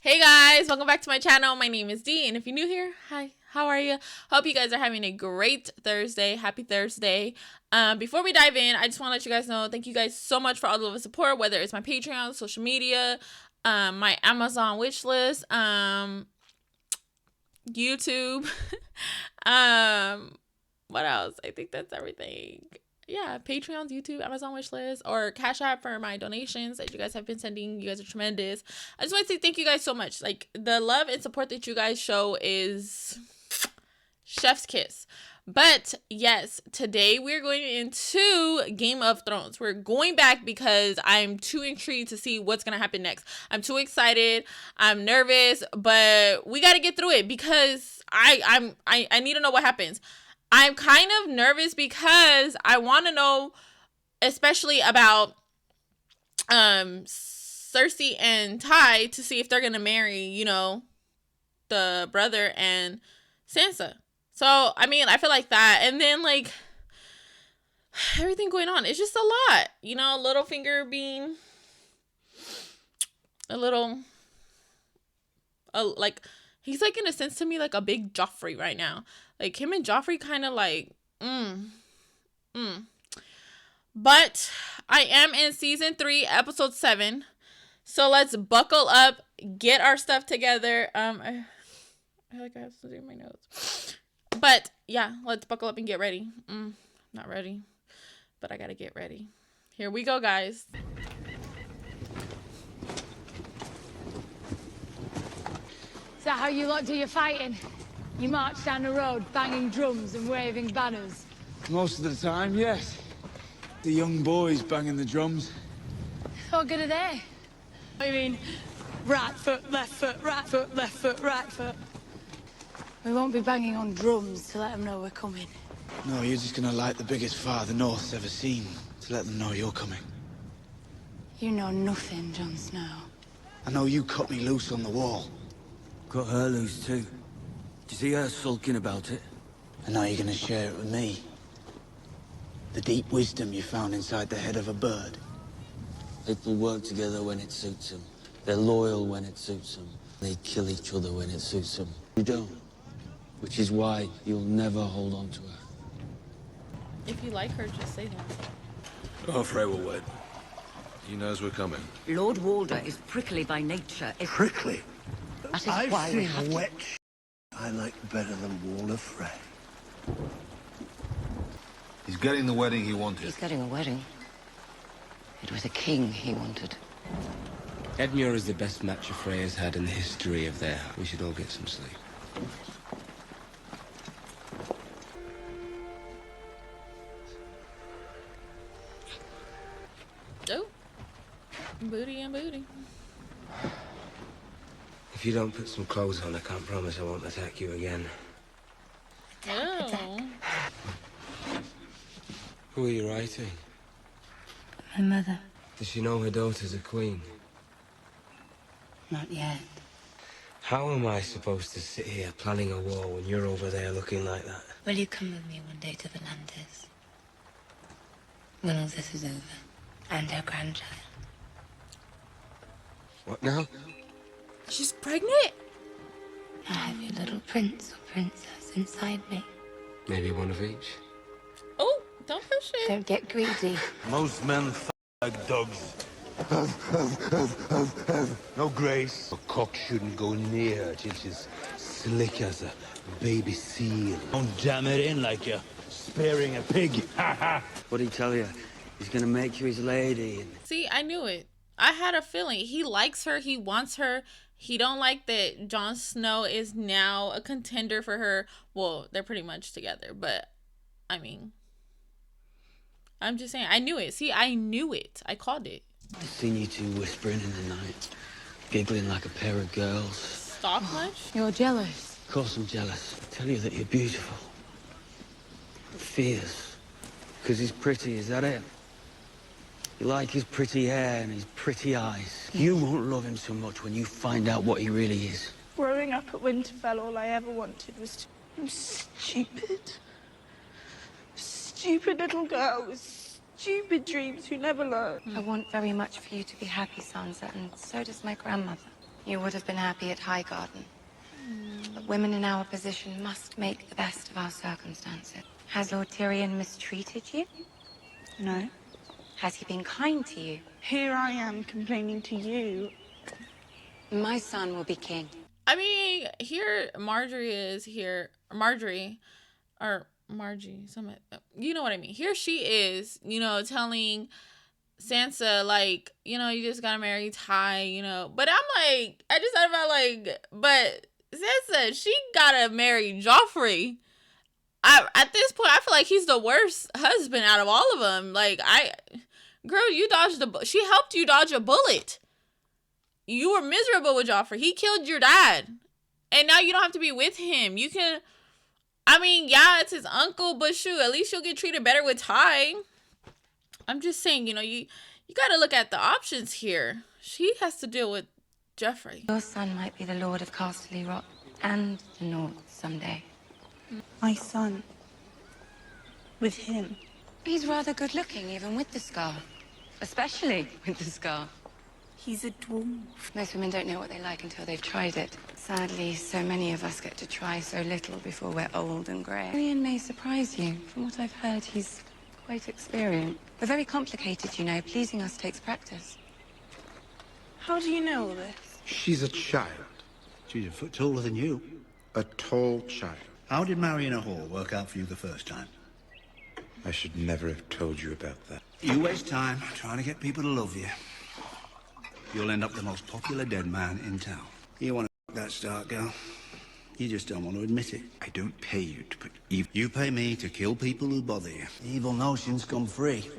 Hey guys, welcome back to my channel. My name is Dee, and if you're new here, hi, how are you? Hope you guys are having a great Thursday. Happy Thursday. Before we dive in, I just want to let you guys know, thank you guys so much for all the love and support, whether it's my Patreon, social media, my Amazon wish list, YouTube, what else? I think that's everything. Yeah, Patreon's, YouTube, Amazon wishlist, or Cash App for my donations that you guys have been sending. You guys are tremendous. I just want to say thank you guys so much. Like, the love and support that you guys show is chef's kiss. But yes, today we're going into Game of Thrones. We're going back because I'm too intrigued to see what's gonna happen next. I'm too excited. I'm nervous, but we got to get through it because I need to know what happens. I'm kind of nervous because I want to know, especially about Cersei and Ty, to see if they're gonna marry, you know, the brother and Sansa. So I mean, I feel like that, and then like everything going on, it's just a lot, you know. Littlefinger being a little, like, he's like, in a sense to me, like a big Joffrey right now. Like him and Joffrey kind of like, But I am in season 3, episode 7. So let's buckle up, get our stuff together. I feel like I have to do my notes. But yeah, let's buckle up and get ready. Not ready, but I gotta get ready. Here we go, guys. Is that how you lot do your fighting? You march down the road, banging drums and waving banners? Most of the time, yes. The young boys banging the drums. What good are they? I mean, right foot, left foot, right foot, left foot, right foot. We won't be banging on drums to let them know we're coming. No, you're just gonna light the biggest fire the North's ever seen to let them know you're coming. You know nothing, Jon Snow. I know you cut me loose on the wall. Cut her loose too. Do you see her sulking about it? And now you're gonna share it with me. The deep wisdom you found inside the head of a bird. People work together when it suits them. They're loyal when it suits them. They kill each other when it suits them. You don't. Which is why you'll never hold on to her. If you like her, just say that. Oh, Frey will wait. He knows we're coming. Lord Walder is prickly by nature. Prickly? That is I've why we seen have a to... wet I like better than Walder Frey. He's getting the wedding he wanted. He's getting a wedding. It was a king he wanted. Edmure is the best match a Frey has had in the history of their house. We should all get some sleep. Oh, booty and booty. If you don't put some clothes on, I can't promise I won't attack you again. Oh. Who are you writing? My mother. Does she know her daughter's a queen? Not yet. How am I supposed to sit here planning a war when you're over there looking like that? Will you come with me one day to the Landers? When all this is over. And her grandchild. What now? She's pregnant? I have your little prince or princess inside me. Maybe one of each? Oh, don't push it. Don't get greedy. Most men like dogs. No grace. A cock shouldn't go near her till she's slick as a baby seal. Don't jam it in like you're sparing a pig. What'd he tell you? He's gonna make you his lady. And... See, I knew it. I had a feeling. He likes her. He wants her. He don't like that Jon Snow is now a contender for her. Well, they're pretty much together, but I mean, I'm just saying, I knew it. See, I knew it. I called it. I've seen you two whispering in the night, giggling like a pair of girls. Stalk much? You're jealous. Of course I'm jealous. I tell you that you're beautiful. Fierce. Because he's pretty, is that it? You like his pretty hair and his pretty eyes. You won't love him so much when you find out what he really is. Growing up at Winterfell, all I ever wanted was to... I'm stupid. Stupid little girl with stupid dreams who never learn. I want very much for you to be happy, Sansa, and so does my grandmother. You would have been happy at Highgarden. But women in our position must make the best of our circumstances. Has Lord Tyrion mistreated you? No. Has he been kind to you? Here I am complaining to you. My son will be king. I mean, here Marjorie is here. Marjorie, or Margie, something. You know what I mean. Here she is, you know, telling Sansa, like, you know, you just gotta marry Ty, you know. But I'm like, I just thought about, like, but Sansa, she gotta marry Joffrey. At this point, I feel like he's the worst husband out of all of them. Like, girl, you dodged she helped you dodge a bullet. You were miserable with Joffrey. He killed your dad. And now you don't have to be with him. You can, I mean, yeah, it's his uncle, but shoot, at least you'll get treated better with Ty. I'm just saying, you know, you got to look at the options here. She has to deal with Joffrey. Your son might be the Lord of Casterly Rock and the North someday. My son. With him. He's rather good looking, even with the scar. Especially with the scar. He's a dwarf. Most women don't know what they like until they've tried it. Sadly, so many of us get to try so little before we're old and grey. Tyrion may surprise you. From what I've heard, he's quite experienced. We're very complicated, you know. Pleasing us takes practice. How do you know all this? She's a child. She's a foot taller than you. A tall child. How did marrying a whore work out for you the first time? I should never have told you about that. You waste time trying to get people to love you. You'll end up the most popular dead man in town. You want to that Stark girl. You just don't want to admit it. I don't pay you to put evil... You pay me to kill people who bother you. Evil notions come free.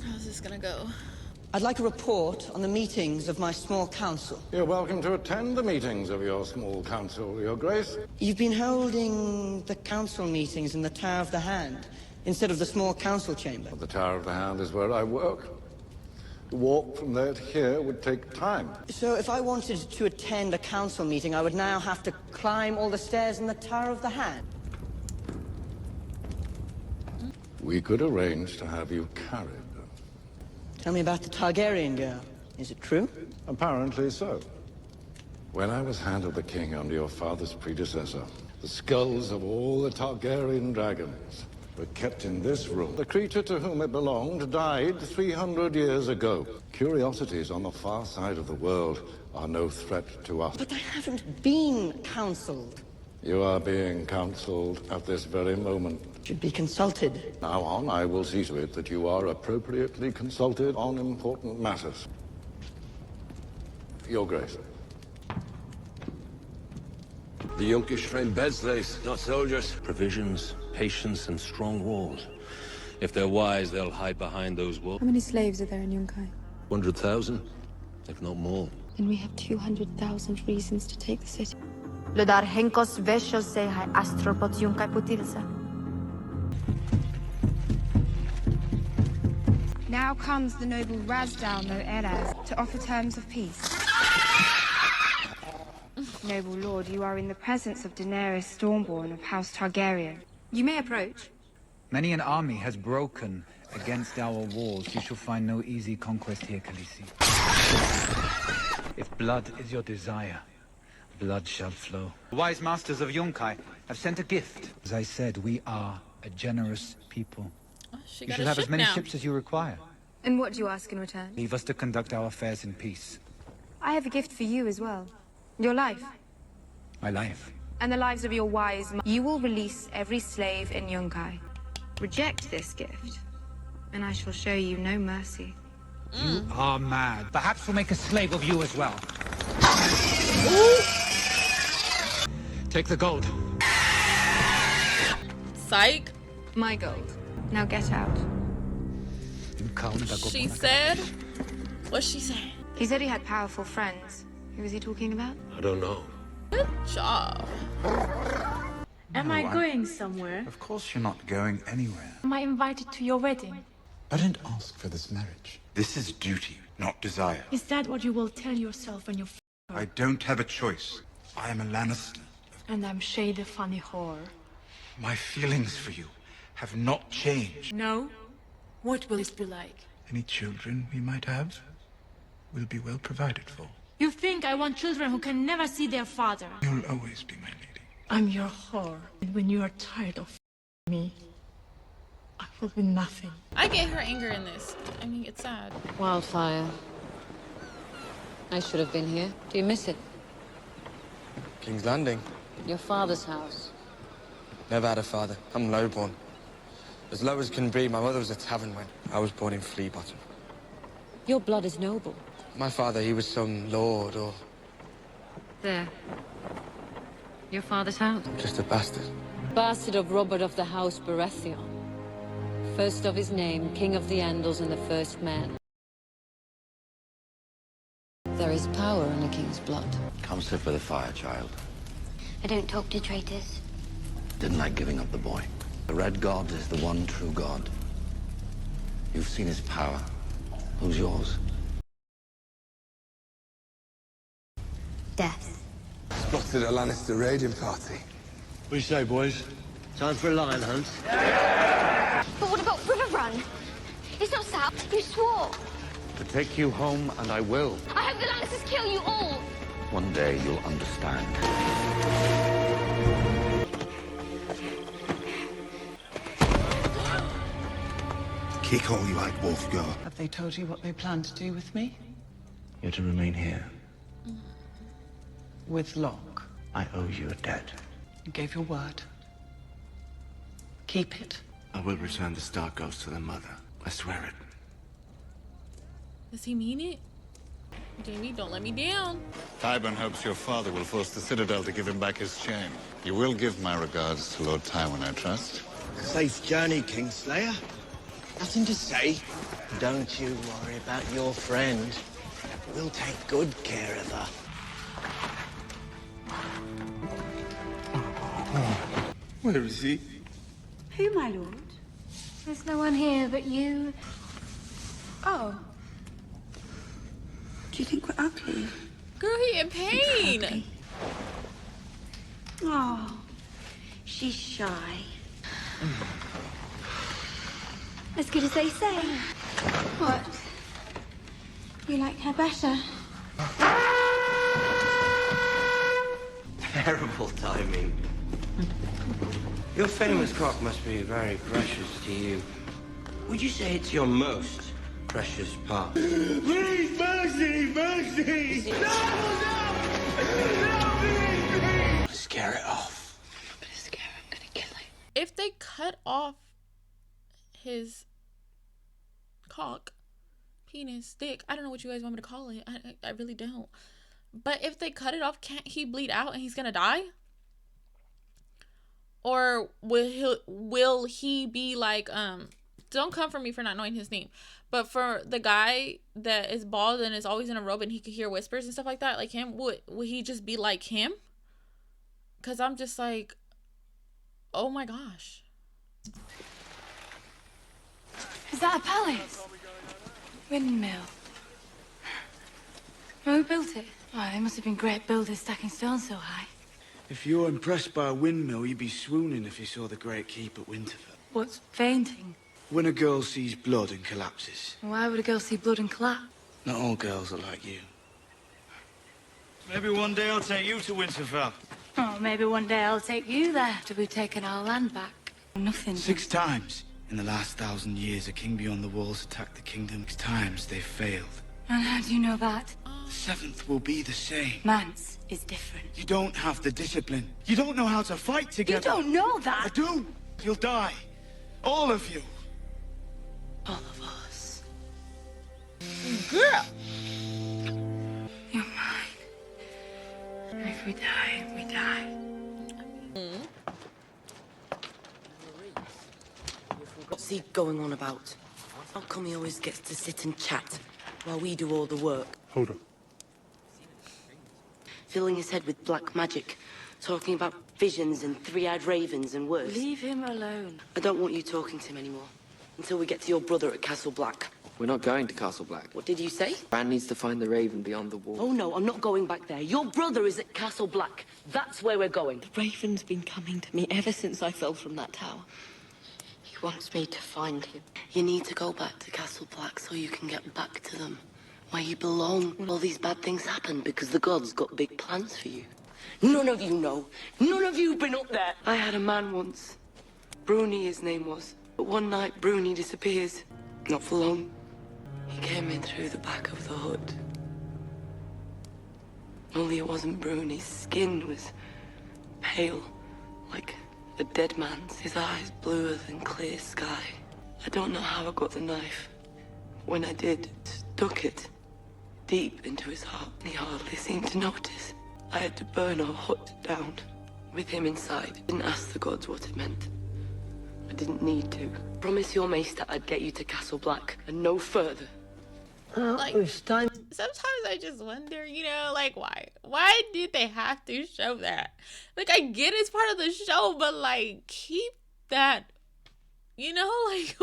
How's this gonna go? I'd like a report on the meetings of my small council. You're welcome to attend the meetings of your small council, Your Grace. You've been holding the council meetings in the Tower of the Hand instead of the small council chamber. The Tower of the Hand is where I work. The walk from there to here would take time. So if I wanted to attend a council meeting, I would now have to climb all the stairs in the Tower of the Hand? We could arrange to have you carried. Tell me about the Targaryen girl. Is it true? Apparently so. When I was Hand of the King under your father's predecessor, the skulls of all the Targaryen dragons were kept in this room. The creature to whom it belonged died 300 years ago. Curiosities on the far side of the world are no threat to us. But I haven't been counseled. You are being counseled at this very moment. Should be consulted. Now on, I will see to it that you are appropriately consulted on important matters. Your Grace. The Yunkish train bedslaves, not soldiers. Provisions, patience, and strong walls. If they're wise, they'll hide behind those walls. How many slaves are there in Yunkai? 100,000, if not more. Then we have 200,000 reasons to take the city. Lodar henkos veshos se hai astropot Yunkai putilsa. Now comes the noble Rasdal no Eraz to offer terms of peace. Noble lord, you are in the presence of Daenerys Stormborn of House Targaryen. You may approach. Many an army has broken against our walls. You shall find no easy conquest here, Khaleesi. If blood is your desire, blood shall flow. The wise masters of Yunkai have sent a gift. As I said, we are a generous people. You shall have as many ships as you require. And what do you ask in return? Leave us to conduct our affairs in peace. I have a gift for you as well. Your life. My life. And the lives of your wise men. You will release every slave in Yunkai. Reject this gift, and I shall show you no mercy. You are mad. Perhaps we'll make a slave of you as well. Take the gold. Psych. My gold. Now get out. She said? What's she saying? He said he had powerful friends. Who was he talking about? I don't know. Good job. Am I going somewhere? Of course you're not going anywhere. Am I invited to your wedding? I didn't ask for this marriage. This is duty, not desire. Is that what you will tell yourself when you I don't have a choice. I am a Lannister. And I'm Shay the funny whore. My feelings for you have not changed. No, What will this be like? Any children we might have will be well provided for. You think I want children who can never see their father? You'll always be my lady. I'm your whore, and when you are tired of me, I will be nothing. I get her anger in this. I mean, it's sad. Wildfire. I should have been here. Do you miss it? King's Landing. Your father's house. Never had a father. I'm lowborn. As low as can be, my mother was a tavern when I was born in Flea Bottom. Your blood is noble. My father, he was some lord or There. Your father's house. just a bastard. Bastard of Robert of the House Baratheon. First of his name, King of the Andals and the first man. There is power in a king's blood. Come sit by the fire, child. I don't talk to traitors. Didn't like giving up the boy. The Red God is the one true God. You've seen his power. Who's yours? Death. Spotted a Lannister raiding party. What do you say, boys? Time for a lion hunt? But what about River Run? It's not south. You swore. To take you home, and I will. I hope the Lannisters kill you all. One day you'll understand. Kick all you white wolf go. Have they told you what they plan to do with me? You're to remain here. With Locke? I owe you a debt. You gave your word. Keep it. I will return the Star Ghost to their mother. I swear it. Does he mean it? Jaime, don't let me down. Tywin hopes your father will force the Citadel to give him back his chain. You will give my regards to Lord Tywin, I trust. Safe journey, Kingslayer. Nothing to say. Don't you worry about your friend. We'll take good care of her. Where is he? Who, my lord? There's no one here but you. Oh. Do you think we're ugly? Girl, he in pain. Oh, she's shy. As good as they say. What? You like her better? Terrible timing. Your famous cock must be very precious to you. Would you say it's your most precious part? Please, mercy, mercy! No, no! No, please! Scare it off. I'm not gonna scare her, I'm gonna kill her. If they cut off his cock, penis, dick, I don't know what you guys want me to call it. I really don't. But if they cut it off, can't he bleed out and he's gonna die? Or will he be like, don't come for me for not knowing his name, but for the guy that is bald and is always in a robe and he could hear whispers and stuff like that, like him, would he just be like him? Because I'm just like, oh my gosh. Is that a palace? Windmill. Who built it? Oh, they must have been great builders stacking stones so high. If you're impressed by a windmill, you'd be swooning if you saw the Great Keep at Winterfell. What's fainting? When a girl sees blood and collapses. Why would a girl see blood and collapse? Not all girls are like you. Maybe one day I'll take you to Winterfell. Oh, maybe one day I'll take you there after we've taken our land back. Nothing. 6 times in the last 1,000 years, a king beyond the walls attacked the kingdom. 6 times they've failed. And how do you know that? The 7th will be the same. Mance is different. You don't have the discipline. You don't know how to fight together. You don't know that. I do. You'll die. All of you. All of us. Girl. You're mine. If we die, we die. What's he going on about? How come he always gets to sit and chat while we do all the work? Hold on. Filling his head with black magic, talking about visions and three-eyed ravens and worse. Leave him alone. I don't want you talking to him anymore until we get to your brother at Castle Black. We're not going to Castle Black. What did you say? Bran needs to find the raven beyond the wall. Oh, no, I'm not going back there. Your brother is at Castle Black. That's where we're going. The raven's been coming to me ever since I fell from that tower. He wants me to find him. You need to go back to Castle Black so you can get back to them, where you belong. All these bad things happen because the gods got big plans for you. None of you know. None of you been up there. I had a man once. Bruni, his name was. But one night, Bruni disappears. Not for long. He came in through the back of the hut. Only it wasn't Bruni. His skin was pale, like a dead man's. His eyes bluer than clear sky. I don't know how I got the knife. When I did, stuck it deep into his heart. He hardly seemed to notice. I had to burn our hut down with him inside. Didn't ask the gods what it meant. I didn't need to. Promise your maester I'd get you to Castle Black and no further. Like, sometimes I just wonder, you know, like, why did they have to show that? Like, I get it's part of the show, but like, keep that, you know, like,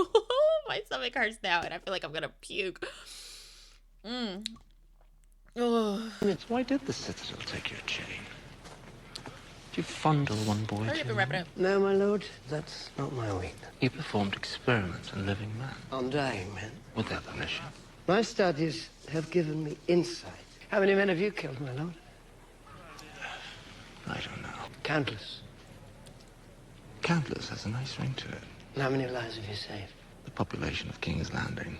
my stomach hurts now and I feel like I'm gonna puke. Why did the Citadel take your chain? Did you fondle one boy Hurry up and wrap it up. No, my lord, that's not my weakness. You performed experiments on living men. On dying men. With their permission. My studies have given me insight. How many men have you killed, my lord? I don't know. Countless. Countless has a nice ring to it. And how many lives have you saved? The population of King's Landing.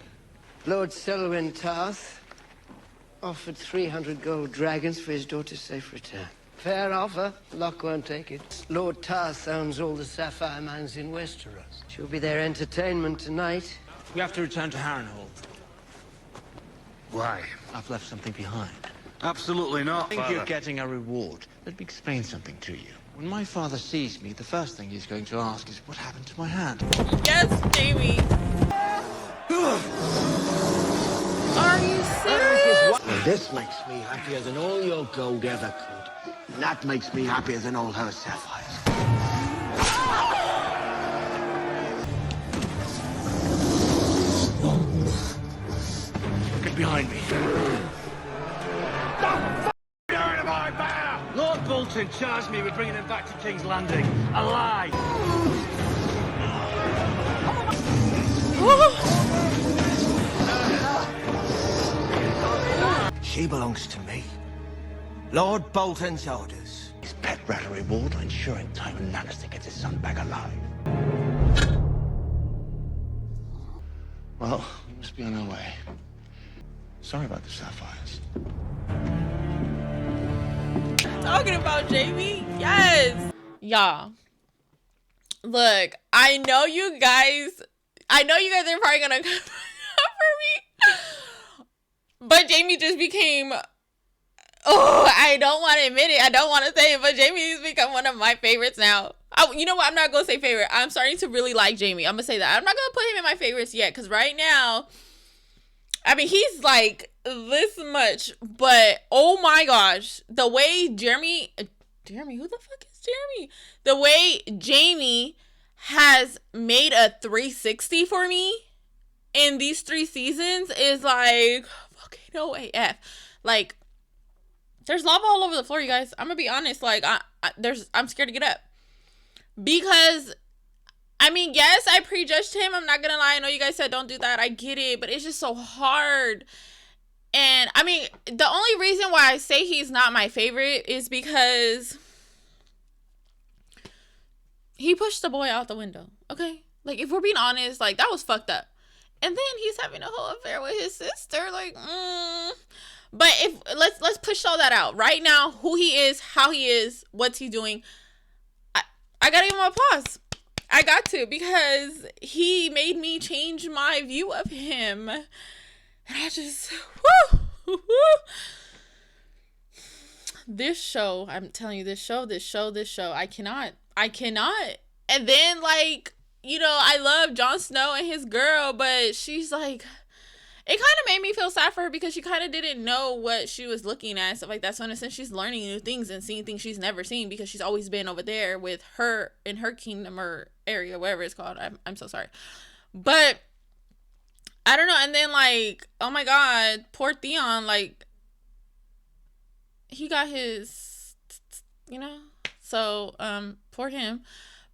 Lord Selwyn Tarth offered 300 gold dragons for his daughter's safe return. Fair offer. Locke won't take it. Lord Tarth owns all the sapphire mines in Westeros. She'll be their entertainment tonight. We have to return to Harrenhal. Why? I've left something behind. Absolutely not, I think Father. you're getting a reward. Let me explain something to you. When my father sees me, the first thing he's going to ask is what happened to my hand. Yes, Jamie. Are you serious? Well, this makes me happier than all your gold ever could. And that makes me happier than all her sapphires. Get behind me. Lord Bolton charged me with bringing him back to King's Landing. Alive! She belongs to me. Lord Bolton's orders. His pet rat a reward for ensuring Tywin Lannister gets his son back alive. Well, we must be on our way. Sorry about the sapphires. Talking about Jamie? Yes. Y'all. Look, I know you guys are probably gonna come for me. But Jamie just became, I don't want to admit it. I don't want to say it, but Jamie has become one of my favorites now. You know what? I'm not going to say favorite. I'm starting to really like Jamie. I'm going to say that. I'm not going to put him in my favorites yet, because right now, I mean, he's like this much, but oh my gosh, the way Jeremy, who the fuck is Jeremy? The way Jamie has made a 360 for me in these 3 seasons is like fucking no AF. Like, there's lava all over the floor, you guys. I'm gonna be honest. Like, I'm scared to get up because, I mean, yes, I prejudged him. I'm not gonna lie. I know you guys said don't do that. I get it, but it's just so hard. And I mean, the only reason why I say he's not my favorite is because he pushed the boy out the window. Okay, like, if we're being honest, like, that was fucked up. And then he's having a whole affair with his sister. Like, But if let's push all that out right now. Who he is, how he is, what's he doing. I gotta give him a pause. I got to, because he made me change my view of him. And I just, woo. This show, I'm telling you, this show. I cannot. And then, like, you know, I love Jon Snow and his girl, but she's like, it kind of made me feel sad for her because she kind of didn't know what she was looking at and stuff like that. So in a sense, she's learning new things and seeing things she's never seen because she's always been over there with her in her kingdom or area, whatever it's called. I'm so sorry. But I don't know. And then, like, oh my God, poor Theon, like, he got his, you know, so poor him.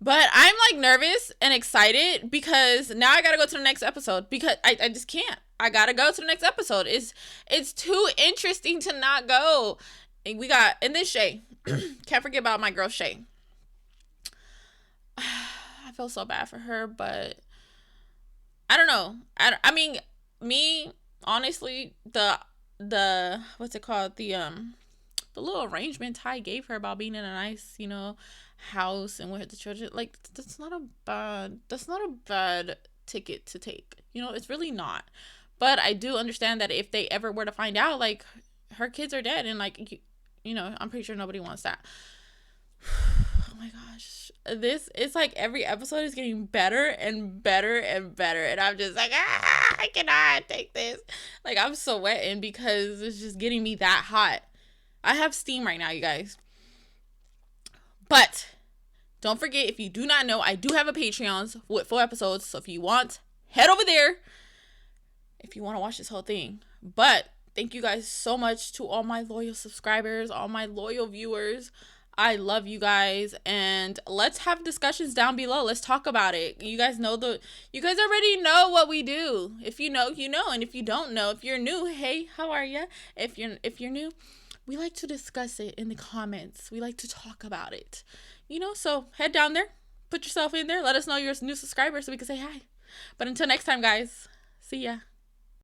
But I'm like nervous and excited because now I gotta go to the next episode because I just can't. I gotta go to the next episode. It's too interesting to not go. And we got, and then Shay. Can't forget about my girl Shay. I feel so bad for her, but I don't know. I mean, me, honestly, the what's it called? The little arrangement Ty gave her about being in a nice, you know, house and with the children, like that's not a bad ticket to take. You know, it's really not. But I do understand that if they ever were to find out, like, her kids are dead, and like, you know, I'm pretty sure nobody wants that. Oh my gosh, it's like every episode is getting better and better and better, and I'm just like, I cannot take this. Like, I'm sweating because it's just getting me that hot. I have steam right now, you guys. But don't forget, if you do not know, I do have a Patreon with 4 episodes. So if you want, head over there if you want to watch this whole thing. But thank you guys so much to all my loyal subscribers, all my loyal viewers. I love you guys, and let's have discussions down below. Let's talk about it. You guys already know what we do. If you know, you know, and if you don't know, if you're new, hey, how are you? If you're new, we like to discuss it in the comments. We like to talk about it. You know, so head down there, put yourself in there, let us know you're a new subscriber so we can say hi. But until next time, guys, see ya.